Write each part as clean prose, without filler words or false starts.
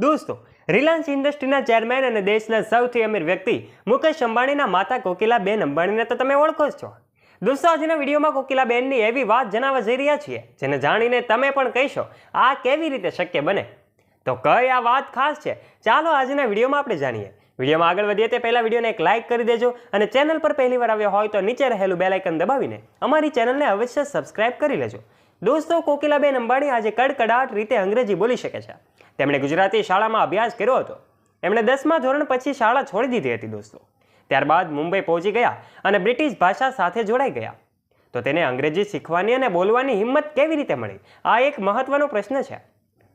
દોસ્તો, Reliance ઇન્ડસ્ટ્રીના chairman અને દેશના સૌથી અમીર વ્યક્તિ મુકેશ અંબાણીના માતા કોકિલાબેન અંબાણીને તો તમે ઓળખો જ છો. દોસ્તો, આજના વિડીયોમાં કોકિલાબેનની એવી વાત જણાવવા જઈ રહ્યા છીએ જેને જાણીને તમે પણ કહેશો આ કેવી રીતે શક્ય બને. તો કઈ આ વાત ખાસ છે, ચાલો આજના વિડીયોમાં આપણે જાણીએ. વિડીયોમાં આગળ વધીએ તે પહેલા વિડીયોને એક લાઇક કરી દેજો અને ચેનલ પર પહેલીવાર આવ્યો હોય તો નીચે રહેલું બેલ આઇકન દબાવીને અમારી ચેનલને અવશ્ય સબસ્ક્રાઇબ કરી લેજો. દોસ્તો, કોકિલાબેન અંબાણી આજે કડકડાટ રીતે અંગ્રેજી બોલી શકે છે. તેમણે ગુજરાતી શાળામાં અભ્યાસ કર્યો હતો. એમણે 10મા ધોરણ પછી શાળા છોડી દીધી હતી. દોસ્તો, ત્યારબાદ મુંબઈ પહોંચી ગયા અને બ્રિટિશ ભાષા સાથે જોડાઈ ગયા. તો તેને અંગ્રેજી શીખવાની અને બોલવાની હિંમત કેવી રીતે મળી? આ એક મહત્વનો પ્રશ્ન છે.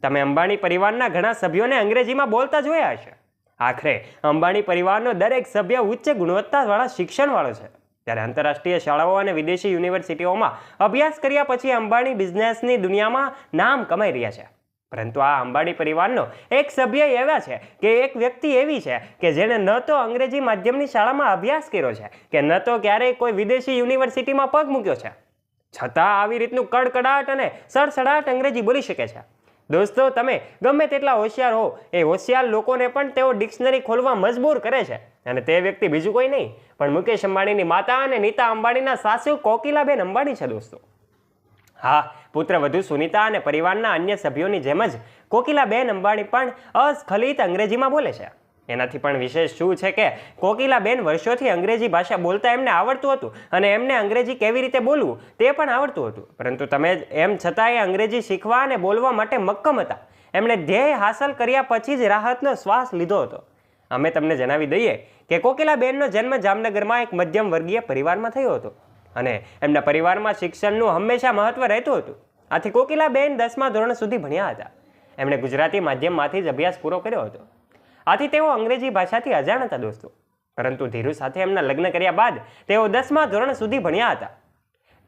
તમે અંબાણી પરિવારના ઘણા સભ્યોને અંગ્રેજીમાં બોલતા જોયા હશે. આખરે અંબાણી પરિવારનો દરેક સભ્ય ઉચ્ચ ગુણવત્તાવાળા શિક્ષણવાળો છે. ત્યારે આંતરરાષ્ટ્રીય શાળાઓ અને વિદેશી યુનિવર્સિટીઓમાં અભ્યાસ કર્યા પછી અંબાણી બિઝનેસની દુનિયામાં નામ કમાઈ રહ્યા છે. પરંતુ આ અંબાણી પરિવારનો એક સભ્ય એવા છે કે એક વ્યક્તિ એવી છે કે જેણે ન તો અંગ્રેજી માધ્યમની શાળામાં અભ્યાસ કર્યો છે કે ન તો ક્યારેય કોઈ વિદેશી યુનિવર્સિટીમાં પગ મૂક્યો છે, છતાં આવી રીતનું કડકડાટ અને સડસડાટ અંગ્રેજી બોલી શકે છે. દોસ્તો, તમે ગમે તેટલા હોશિયાર હો, એ હોશિયાર લોકોને પણ તેઓ ડિક્શનરી ખોલવા મજબૂર કરે છે. અને તે વ્યક્તિ બીજું કોઈ નહીં પણ મુકેશ અંબાણીની માતા અને નીતા અંબાણીના સાસુ કોકિલાબેન અંબાણી છે. દોસ્તો, હા, પુત્રવધુ સુનીતા અને પરિવારના અન્ય સભ્યોની જેમ જ કોકિલાબેન અંબાણી પણ અસ્ખલિત અંગ્રેજીમાં બોલે છે. એનાથી પણ વિશેષ શું છે કે કોકિલાબેન વર્ષોથી અંગ્રેજી ભાષા બોલતા એમને આવડતું હતું અને એમને અંગ્રેજી કેવી રીતે બોલવું તે પણ આવડતું હતું. પરંતુ તમે એમ છતાં એ અંગ્રેજી શીખવા અને બોલવા માટે મક્કમ હતા. એમણે ધ્યેય હાંસલ કર્યા પછી જ રાહતનો શ્વાસ લીધો હતો. અમે તમને જણાવી દઈએ કે કોકિલાબેનનો જન્મ જામનગરમાં એક મધ્યમ વર્ગીય પરિવારમાં થયો હતો અને એમના પરિવારમાં શિક્ષણનું હંમેશા મહત્વ રહેતું હતું. આથી કોકિલાબેન 10મા ધોરણ સુધી ભણ્યા હતા. એમણે ગુજરાતી માધ્યમમાંથી જ અભ્યાસ પૂરો કર્યો હતો. આથી તેઓ અંગ્રેજી ભાષાથી અજાણ હતા. દોસ્તો, પરંતુ ધીરુ સાથે એમના લગ્ન કર્યા બાદ તેઓ 10મા ધોરણ સુધી ભણ્યા હતા.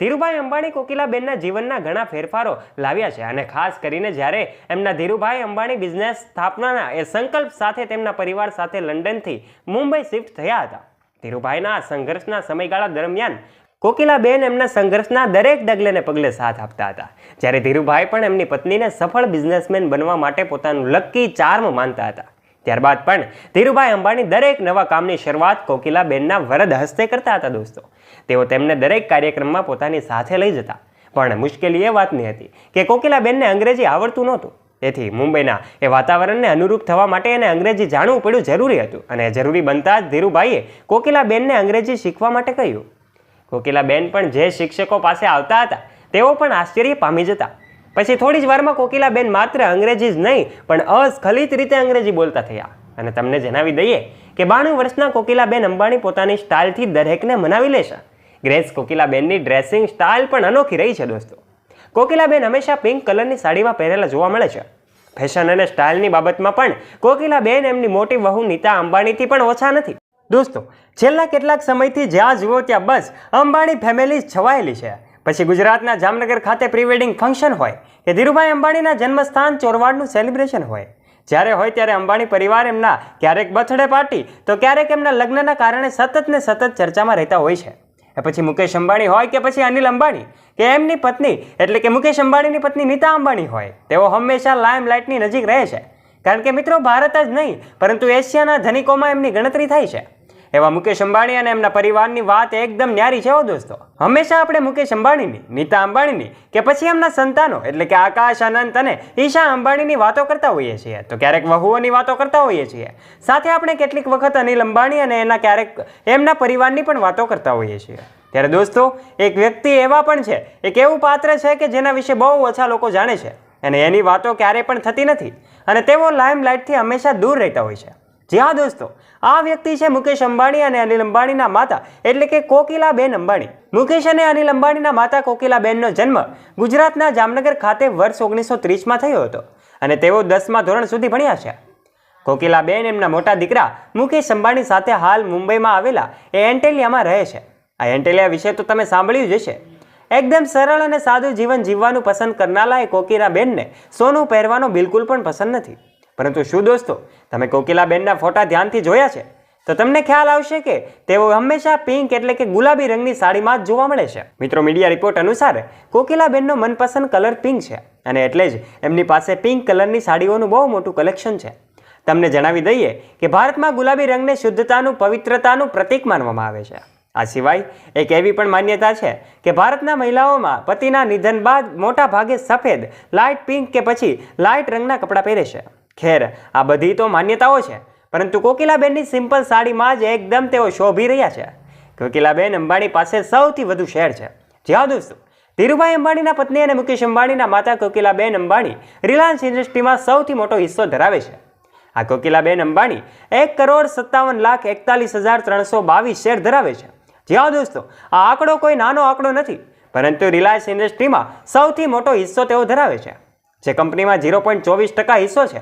ધીરુભાઈ અંબાણી કોકિલાબેનના જીવનના ઘણા ફેરફારો લાવ્યા છે અને ખાસ કરીને જ્યારે એમના ધીરુભાઈ અંબાણી બિઝનેસ સ્થાપનાના એ સંકલ્પ સાથે તેમના પરિવાર સાથે લંડનથી મુંબઈ શિફ્ટ થયા હતા. ધીરુભાઈના આ સંઘર્ષના સમયગાળા દરમિયાન કોકિલાબેન એમના સંઘર્ષના દરેક ડગલેને પગલે સાથ આપતા હતા. જ્યારે ધીરુભાઈ પણ એમની પત્નીને સફળ બિઝનેસમેન બનવા માટે પોતાનું લકી ચાર્મ માનતા હતા. ત્યારબાદ પણ ધીરુભાઈ અંબાણી દરેક નવા કામની શરૂઆત કોકિલાબેનના વરદ હસ્તે કરતા હતા. દોસ્તો, તેઓ તેમને દરેક કાર્યક્રમમાં પોતાની સાથે લઈ જતા. પણ મુશ્કેલી એ વાતની હતી કે કોકિલાબેનને અંગ્રેજી આવડતું નહોતું. તેથી મુંબઈના એ વાતાવરણને અનુરૂપ થવા માટે એને અંગ્રેજી જાણવું પડ્યું જરૂરી હતું અને જરૂરી બનતા જ ધીરુભાઈએ કોકિલાબેનને અંગ્રેજી શીખવા માટે કહ્યું. કોકિલાબેન પણ જે શિક્ષકો પાસે આવતા હતા તેઓ પણ આશ્ચર્ય પામી જતા. પછી થોડી જ વારમાં કોકિલાબેન માત્ર અંગ્રેજી જ નહીં પણ અસ્ખલિત રીતે અંગ્રેજી બોલતા થયા. અને તમને જણાવી દઈએ કે 92 વર્ષના કોકિલાબેન અંબાણી પોતાની સ્ટાઇલથી દરેકને મનાવી લેશે. ગ્રેસ કોકિલાબેનની ડ્રેસિંગ સ્ટાઇલ પણ અનોખી રહી છે. દોસ્તો, કોકિલાબેન હંમેશા પિંક કલરની સાડીમાં પહેરેલા જોવા મળે છે. ફેશન અને સ્ટાઇલની બાબતમાં પણ કોકિલાબેન એમની મોટી વહુ નીતા અંબાણીથી પણ ઓછા નથી. દોસ્તો, છેલ્લા કેટલાક સમયથી જ્યાં જુઓ ત્યાં બસ અંબાણી ફેમિલી છવાયેલી છે. પછી ગુજરાતના જામનગર ખાતે પ્રી વેડિંગ ફંક્શન હોય કે ધીરુભાઈ અંબાણીના જન્મસ્થાન ચોરવાડનું સેલિબ્રેશન હોય, જ્યારે હોય ત્યારે અંબાણી પરિવાર એમના ક્યારેક બર્થડે પાર્ટી તો ક્યારેક એમના લગ્નના કારણે સતત ને સતત ચર્ચામાં રહેતા હોય છે. એ પછી મુકેશ અંબાણી હોય કે પછી અનિલ અંબાણી કે એમની પત્ની એટલે કે મુકેશ અંબાણીની પત્ની નીતા અંબાણી હોય, તેઓ હંમેશા લાઇમલાઇટની નજીક રહે છે. કારણ કે મિત્રો, ભારત જ નહીં પરંતુ એશિયાના ધનિકોમાં એમની ગણતરી થાય છે. એવા મુકેશ અંબાણી અને એમના પરિવારની વાત એકદમ ન્યારી છે. દોસ્તો, હંમેશા આપણે મુકેશ અંબાણીની, નીતા અંબાણીની કે પછી એમના સંતાનો એટલે કે આકાશ, અનંત અને ઈશા અંબાણીની વાતો કરતા હોઈએ છીએ, તો ક્યારેક વહુઓની વાતો કરતા હોઈએ છીએ. સાથે આપણે કેટલીક વખત અનિલ અંબાણી અને ક્યારેક એમના પરિવારની પણ વાતો કરતા હોઈએ છીએ. ત્યારે દોસ્તો, એક વ્યક્તિ એવા પણ છે, એક એવું પાત્ર છે કે જેના વિશે બહુ ઓછા લોકો જાણે છે અને એની વાતો ક્યારેય પણ થતી નથી અને તેઓ લાઇમલાઇટથી હંમેશા દૂર રહેતા હોય છે. જી હા દોસ્તો, આ વ્યક્તિ છે મુકેશ અંબાણી અને અનિલ અંબાણીના માતા એટલે કે કોકિલાબેન અંબાણી. મુકેશ અને અનિલ અંબાણીના માતા કોકિલાબેનનો જન્મ ગુજરાતના જામનગર ખાતે વર્ષ 1930માં થયો હતો અને તેઓ 10મા ધોરણ સુધી ભણ્યા છે. કોકિલાબેન એમના મોટા દીકરા મુકેશ અંબાણી સાથે હાલ મુંબઈમાં આવેલા એન્ટેલિયામાં રહે છે. આ એન્ટેલિયા વિશે તો તમે સાંભળ્યું જ હશે. એકદમ સરળ અને સાદું જીવન જીવવાનું પસંદ કરનારા એ કોકિલાબેનને સોનું પહેરવાનો બિલકુલ પણ પસંદ નથી. પરંતુ શું દોસ્તો, તમે કોકિલાબેનના ફોટા ધ્યાનથી જોયા છે તો તમને ખ્યાલ આવશે કે તેઓ હંમેશા પિંક એટલે કે ગુલાબી રંગની સાડીમાં જ જોવા મળે છે. મિત્રો, મીડિયા રિપોર્ટ અનુસાર કોકિલાબેનનો મનપસંદ કલર પિંક છે અને એટલે જ એમની પાસે પિંક કલરની સાડીઓનું બહુ મોટું કલેક્શન છે. તમને જણાવી દઈએ કે ભારતમાં ગુલાબી રંગને શુદ્ધતાનું, પવિત્રતાનું પ્રતીક માનવામાં આવે છે. આ સિવાય એક એવી પણ માન્યતા છે કે ભારતના મહિલાઓમાં પતિના નિધન બાદ મોટા ભાગે સફેદ, લાઇટ પિંક કે પછી લાઇટ રંગના કપડાં પહેરે છે. ખેર, આ બધી તો માન્યતાઓ છે, પરંતુ કોકિલાબેનની સિમ્પલ સાડીમાં જ એકદમ તેઓ શોભી રહ્યા છે. કોકિલાબેન અંબાણી પાસે સૌથી વધુ શેર છે. જી હા દોસ્તો, ધીરુભાઈ અંબાણીના પત્ની અને મુકેશ અંબાણીના માતા કોકિલાબેન અંબાણી રિલાયન્સ ઇન્ડસ્ટ્રીમાં સૌથી મોટો હિસ્સો ધરાવે છે. આ કોકિલાબેન અંબાણી 1,57,41,322 શેર ધરાવે છે. જી હા દોસ્તો, આ આંકડો કોઈ નાનો આંકડો નથી, પરંતુ રિલાયન્સ ઇન્ડસ્ટ્રીમાં સૌથી મોટો હિસ્સો તેઓ ધરાવે છે, જે કંપનીમાં 0.24% હિસ્સો છે.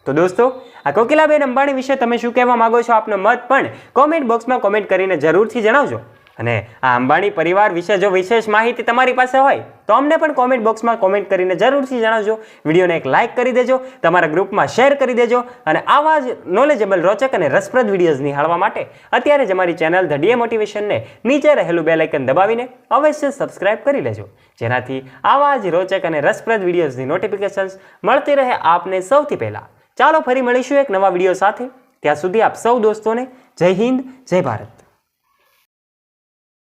તો દોસ્તો, આ કોકિલાબેન અંબાણી વિશે તમે શું કહેવા માંગો છો? આપનો મત પણ કોમેન્ટ બોક્સમાં કોમેન્ટ કરીને જરૂરથી જણાવજો. અને આ અંબાણી પરિવાર વિશે જો વિશેષ માહિતી તમારી પાસે હોય તો અમને પણ કોમેન્ટ બોક્સમાં કોમેન્ટ કરીને જરૂરથી જણાવજો. વિડીયોને એક લાઇક કરી દેજો, તમારા ગ્રુપમાં શેર કરી દેજો અને આવા જ નોલેજેબલ, રોચક અને રસપ્રદ વિડીયોઝ નિહાળવા માટે અત્યારે જ અમારી ચેનલ ધ ડીએ મોટિવેશનને નીચે રહેલું બેલ આઇકન દબાવીને અવશ્ય સબસ્ક્રાઇબ કરી લેજો, જેનાથી આવા જ રોચક અને રસપ્રદ વિડીયોઝની નોટિફિકેશન્સ મળતી રહે આપને સૌથી પહેલા. ચાલો ફરી મળીશું એક નવા વિડીયો સાથે. ત્યાં સુધી આપ સૌ દોસ્તોને જય હિન્દ, જય ભારત.